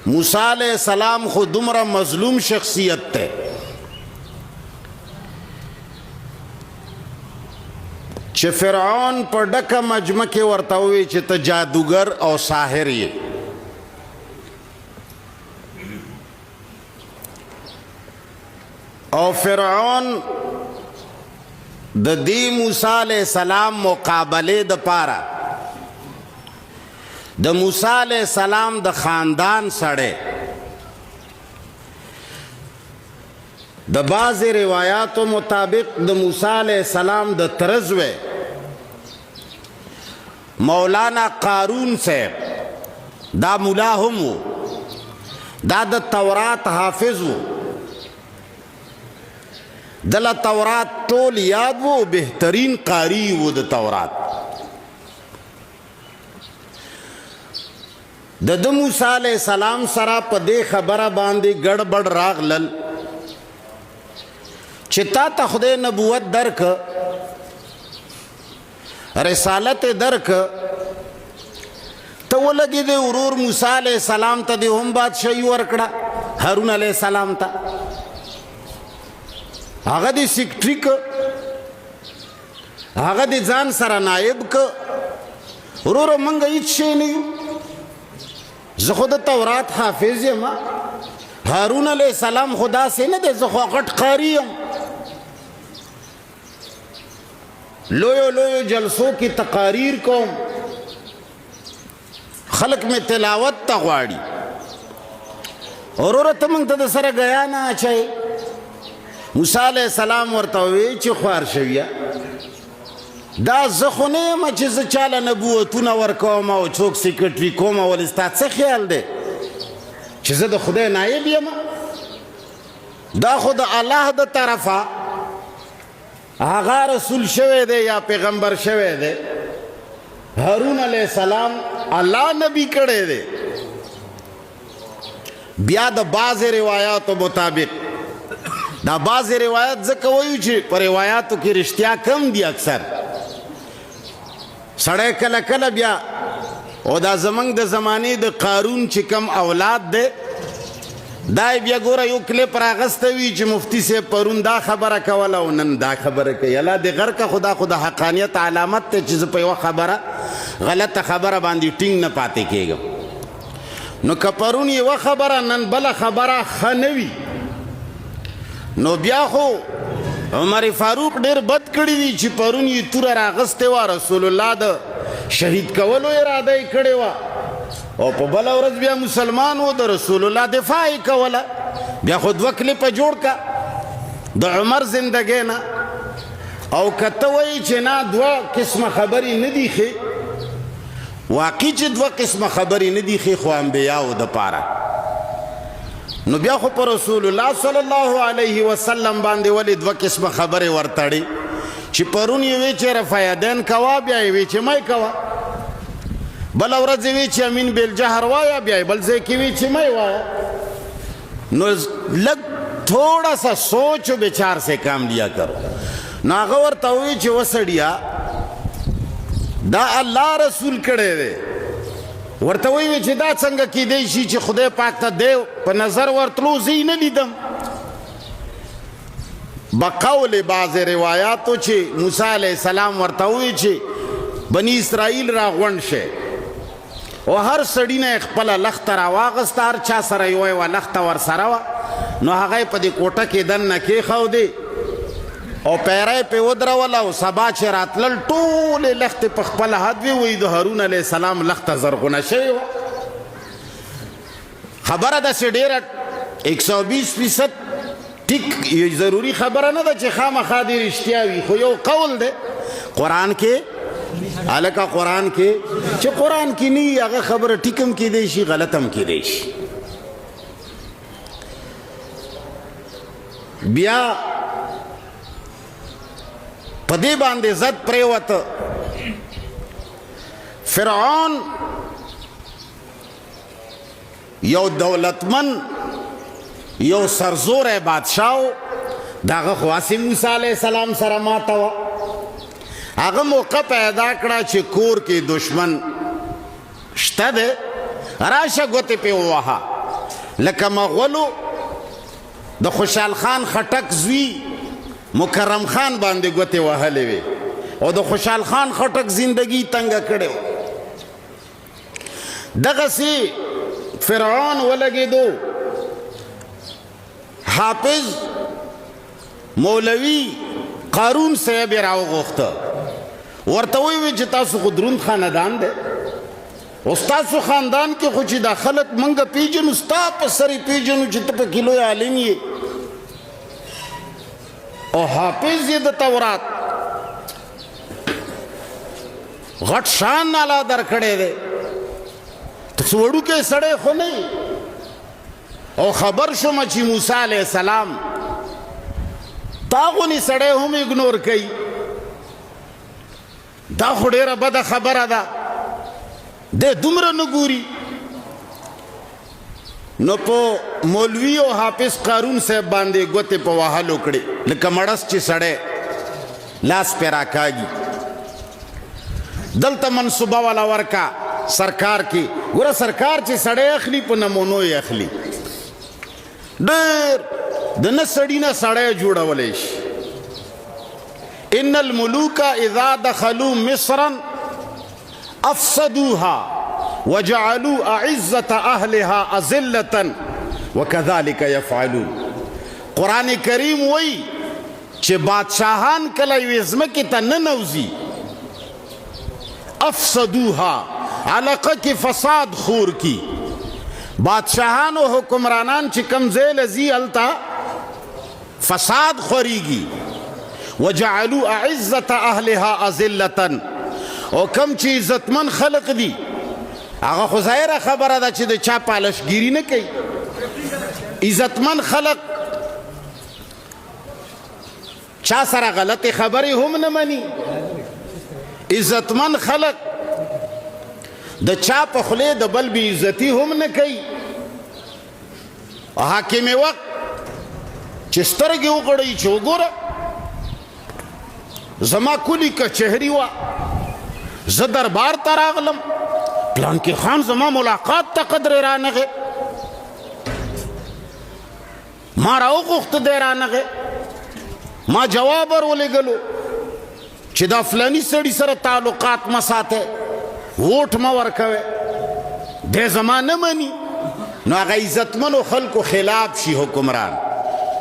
موسی علیہ السلام خو دومره مظلوم شخصیت ته چې فرعون په ډکه مجمع کې ورته ووی چې ته جادوګر او ساحر یې او فرعون د دې موسی علیہ السلام مقابله د پاره د موسی علیہ السلام د خاندان سره د بعض روایاتو مطابق د موسی علیہ السلام د ترزوه مولانا قارون صاحب دا مولا هم دا د تورات حافظ و دل تورات ټول یاد و بهترین قاری و د تورات د موسی علیہ السلام سره په دې خبره باندې ګډوډ راغلل چې تا ته خدای نبوت درک رسالت درک ته ولګې د ورور موسی علیہ السلام ته دې هم بادشاہي ورکړه هارون علیہ السلام ته هغه دې سیکټري که هغه دې ځان سره نایب که وروره موږ هیڅ شی نه یو زه خو د تورات حافظ یم هارون علیہ السلام خو داسې نه دی زه خو غټ قاري یم لویو لویو جلسو کی تقاریر کوم خلق میں تلاوت تا غواړي وروره ته موږ ته د سره ګیا نه اچوې موسی علیہ السلام ورته ووی چې خوار شویه دا زه خو نه یم چې زه چاله نبوتونه ورکوم او څوک سیکرټري کوم ولې ستا څه خیال دی چې زه د خدای نایب یم دا خو د الله د طرفه هغه رسول شوی دی یا پیغمبر شوی دی هارون علیہ السلام الله نبی کړی دی بیا د بعض روایاتو مطابق دا بعض روایت ځکه وایو چې په روایاتو کې رښتیا کم دي اکثر سړی کله کله بیا او دا زمونږ د زمانې د قارون چې کم اولاد دی دا بیا ګوره یو کلیپ راغسته وي چې مفتی صاحب پرون دا خبره کوله او نن دا خبره کوي الله دې غر که خدا خو د حقانیت علامت دی چې زه په یوه خبره غلطه خبره باندې ټینګ نه پاتې کېږم نو که پرون یوه خبره نن بله خبره ښه نه وي نو بیا خو عمر فاروق ډېر بد کړي دي چې پرون یې توره راغستې وه رسول الله د شهید کولو اراده یې کړې وه او په بله ورځ بیا مسلمان و د رسول الله دفاع یې کوله بیا خو دوه کلیپه جوړ که د عمر زندګۍ نه او که ته وایي چې نه دوه قسمه خبرې نه دي ښې واقعي چې دوه قسمه خبرې نه دي ښې خو انبیاو دپاره نو بیا خو په رسول الله صلی الله علیه وسلم باندې ولې دوه قسمه خبرې ورتړې چې پرون یې وی چې رفایدین کوه بیا یې وی چې مای کوه بله ورځ یې وی چې امین بالجهر وایه بیا یې بل ځای کې وی چې مای وایه نو لږ تھوڑا سا سوچ و بچار سے کام لیا کرو نو هغه ورته وی چې وسړیا دا الله رسول کړی دی ورته وی چې دا څنګه کیدی شي چې خدای پاک ته دی په نظر ورتلو زه یې نه لیدم بقول بعض روایاتو چې موسی علیہ السلام ورته وی چې بنی اسرائیل را غونډ شي او هر سړي نه خپله لښته راواغسته هر چا سره یوه یوه لښته ورسره وه نو هغه یې په دې کوټه کې دننه کېښودې او پیری پې ودروله او سبا چې راتلل ټولې لښتې په خپله حد وې وایي د هارون علیہ السلام لښته زرغونه شوې وه خبره داسې ډېره 120% ټیک ضروري خبره نه ده چې خامخا دې رښتیا وي خو یو قول دی قرآن کې هلکه قرآن کې چې قرآن کې نه وي هغه خبره ټیک هم کیدی شي غلط هم کیدی شي بیا په دې باندې زد پرېوته فرعون یو دولتمن یو سرزوری بادشاہ داغه خواسی موسی علیہ السلام سره ماته وه هغه موقع پیدا کړه چې کور کې دشمن شته دی راشه ګوتې پې ووهه لکه مغولو د خوشحال خان خټک زوی مکرم خان باندې ګوتې وهلې وې او د خوشحال خان خټک زندگی تنګه کړې وه. دغسې فرعون ولګېدو. حافظ مولوي قارون صاحب یې راوغوښته، ورته ویې چې تاسو خو دروند خاندان دی او ستاسو خاندان کې خو چې دا خلک موږ پیژنو، ستا په سر یې پیژنو چې ته پکې لوی عالم یې او حافظ یې د تورات غټ شان الله درکړی دی. ته څه وړوکی سړی خو نه یې. او خبر شومه چې موسی علیه السلام تا غونې سړی هم اګنور کوي. دا خو ډېره بده خبره ده، دی دومره نه ګوري. نو په مولوي او حافظ قارون صاحب باندې ګوتې په وهلو کړې لکه مړس چې سړی لاس پې راکاږي. دلته منصوبه والا ورکا سرکار کې. ګوره سرکار چې سړی اخلي په نمونو یې اخلي. ډېر د نه سړي نه سړی جوړولی شي. ان الملوک اذا دخلوا مصرا افسدوها وجعلوا اعزة اهلها اذلة وكذلك يفعلون. قرآن کریم وی چې بادشاہان کله یوې ځمکې ته ننوځي افسدوها علاقه کې فساد خور کی. بادشاہان او حکمرانان چې کم ځای له ځي هلته فساد خوریږي. وجعلوا اعزة اهلها اذلة، او کم چې عزتمن خلق دي هغه خو ظاهره خبره ده چې د چا پالشګیري نه کوي. عزتمن خلق چا سره غلطې خبرې هم نه مني. عزتمن خلق د چا په خولې د بل بې عزتي هم نه کوي. حاکم وقت چې سترګې وغړوي چې وګوره زما کلی کچهري وه، زه دربار ته راغلم، پلانکي خان زما ملاقات ته قدرې رانغې، ما راوغوښته دی رانغې، ما جواب ورولېږلو چې دا فلاني سړي سره تعلقات مه ساتئ، ووټ مه ورکوئ. دی زما نه مني. نو هغه عزتمنو خلکو خلاف شي حکمران.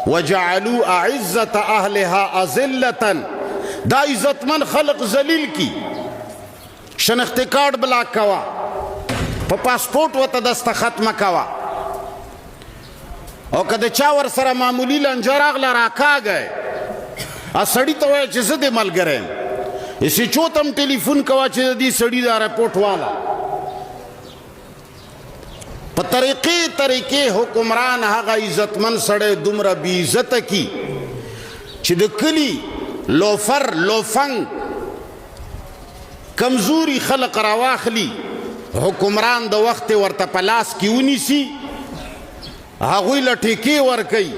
وجعلوا اعزة اهلها اذلة، دا عزتمن خلق ذلیل کی. شناختی کارت بلاک کوا، په پاسپورت ورته دستخط مه کوه، او که د چا ورسره معمولي لنجه راغله راکاږئ، سړي ته وایه چې زه دې ملګری یم، ایسیچو ته هم ټلیفون کوه چې د دې سړي دا رپورټ واله. په طریقې حکمران هغه عزتمن سړی دومره بې عزته کی چې د کلي لوفر لوفنګ کمزوري خلق راواخلي، حکمران د وخت ورته په لاس کې ونیسي، هغوی له ټیکې ورکوي،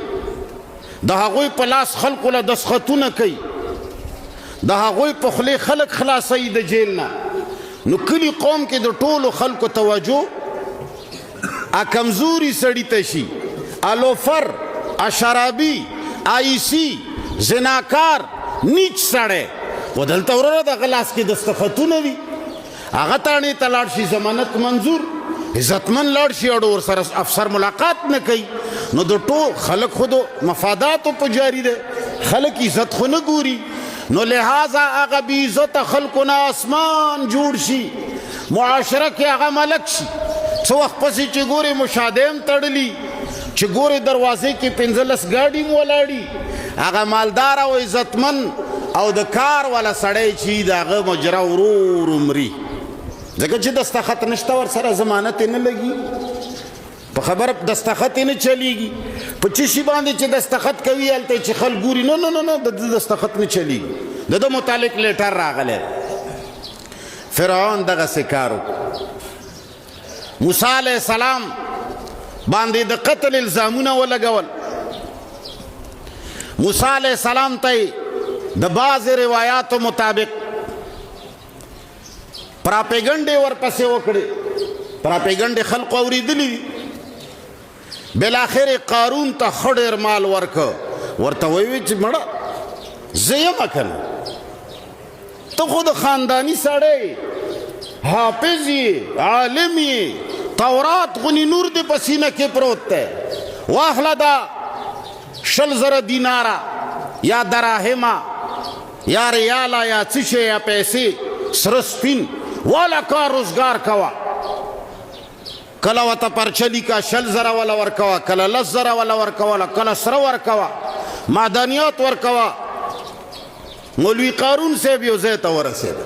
د هغوی په لاس خلقو له دسخطونه کوي، د هغوی په خولې خلق خلاصوي د جیل نه. نو کلي قوم کې د ټولو خلقو توجه کمزوري سړي ته شي. لوفر، شرابي، آیسي، زناکار، نیچ سړی، خو دلته وروره د هغه لاس کې دستخطونه وي، هغه تاڼې ته لاړ شي ضمانت منظور، عزتمن لاړ شي او ورسره افسر ملاقات نه کوي. نو د ټول خلک خو د مفاداتو په جاري دی، خلک عزت خو نه ګوري. نو لہذا هغه بې عزته خلکو نه اسمان جوړ شي، معاشره کې هغه ملک شي. څه وخت پسې چې ګورې مشاهده هم تړلي، چې ګورې دروازې کې 15 ګاډي م ولاړي، هغه مالدار او عزتمن او د کار والا سړی چې د هغه مجره ورور مري، ځکه چې دستخط نشته ورسره، ضمانت یې نه لګي، په خبره دستخط یې نه چلیږي. په څه شي باندې چې دستخط کوي هلته چې خلک ګوري، نه نه نه د ده دستخط نه چلیږي، د ده متعلق لیټر راغلی. فرعون دغسې کار وکړو. موسی علیه السلام باندې د قتل الزامونه ولګول. موسی علیه السلام ته د بعض روایاتو مطابق پراپیګنډې ورپسې وکړې. پراپیګنډې خلقو اورېدلي بالاخره قارون ته ښه ډېر مال ورکه ورته ویې چې مړه زه یمه که نه ته خو د خانداني سړی حافظ یې عالم یې تورات غونې نور دې په سینه کې پروت دی واخله دا 20,000 دیناره یا دراهمه یا ریاله یا څه شی یا پیسې سره سپین والا کار روزګار کوه کله ورته پرچه لیکه 20,000 والا ورکوه کله 10,000 والا ورکوله کله سره ورکوه معدنیات ورکوه مولوي قارون صاحب یو ځای ته ورسېده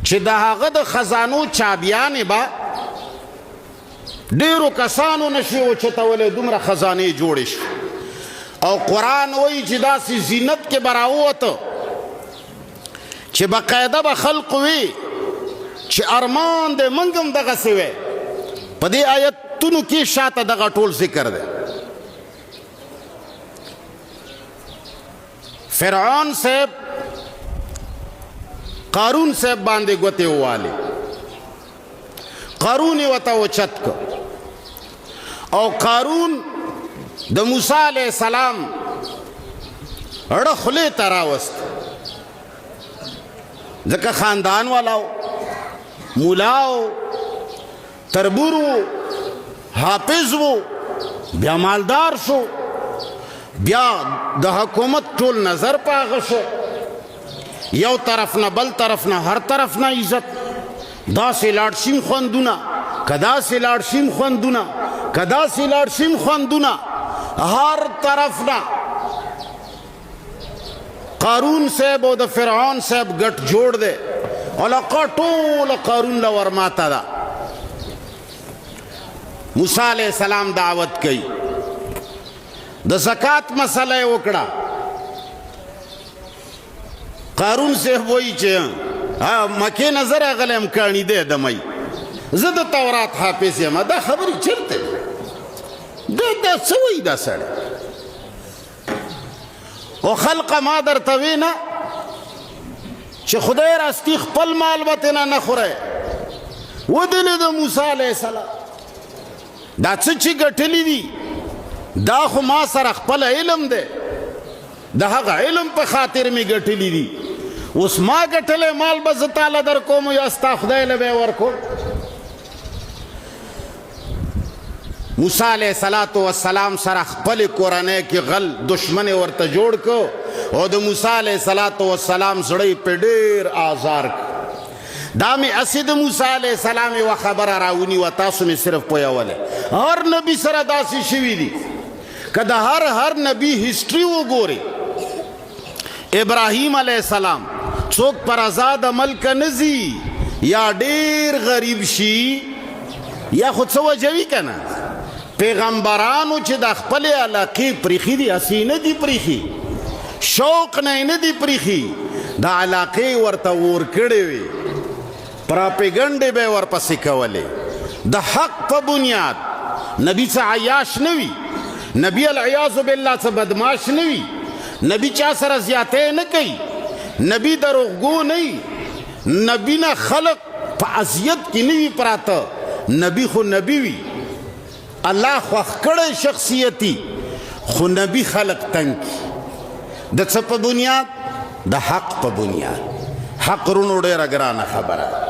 چې د هغه د خزانو چابیانې به ډېرو کسانو نشي اوچتولی دومره خزانې جوړې شوې او قرآن وایي چې داسې زینت کې به راووته چې باقاعده به خلق وي چې ارمان دی موږ هم دغسې وی په دې آیتونو کې شاته دغه ټول ذکر دی فرعون صاحب قارون صاحب باندې ګوتې ووالې قارون یې ورته اوچت که او قارون د موسی علیه السلام اړه خولې ته راوست ځکه خاندان والا و مولا و تربور و حافظ و بیا مالدار شو بیا د حکومت ټول نظر په هغه شو یو طرف نه بل طرف نه هر طرف نه عزت داسې لاړ شیم خوندونه که داسې لاړ شیم خوندونه که داسې لاړ شیم خوندونه هر طرف نه قارون صاحب او د فرعون صاحب ګټ جوړ دی علاقه ټوله قارون له ورماته ده موسی علیه السلام دعوت کوي د زکات مسله یې وکړه قارون صاحب وایي چې مکې نه زه راغلی یم کاڼي دی دمی زه د تورات حافظ یم دا خبرې چېرته دی دا څه وایي دا سړی او خلقه ما درته وی نه چې خدای راستی خپل مال به تېنه نه خورئ ودلې د موسی علیه السلام دا څه چې ګټلي دي دا خو ما سره خپل علم دی د هغه علم په خاطر مې ګټلي دي اوس ما ګټلی مال به زه تاله در کوم یا ستا خدای له به یې ورکوم موسی علیه السلام سره خپلې کورنۍ کې غل دشمن ورته جوړ کو او د موسی علیه السلام زړه یې په ډېر آزار کړ دا مې هسې د موسی علیه السلام یوه خبره راونیوه تاسو مې صرف پویولی هر نبي سره داسې شوي دي که د هر نبي هسټري وګورئ ابراهیم علیه السلام څوک پر آزاد ملک نه ځي یا ډېر غریب شي یا خو څه وجه وي که نه پیغمبرانو چې د خپلې علاقې پریښي دي هسې نه دي پریښي شوق نه یې نه دي پریښي د علاقې ورته اور کړې وي پراپیګنډې به یې ورپسې کولې د حق په بنیاد نبي څه عیاش نه وي نبی العیاذ بالله څه بدماش نه وي نبی چا سره زیاتی نه کوي نبی دروغګو نه وي نبی نه خلق په اذیت کې نه وي پراته نبی خو نبی وي الله خوښ کړی شخصیتي خو نبی خلق تنګ د څه په بنیاد د حق په بنیاد حق رونو ډېره ګرانه خبره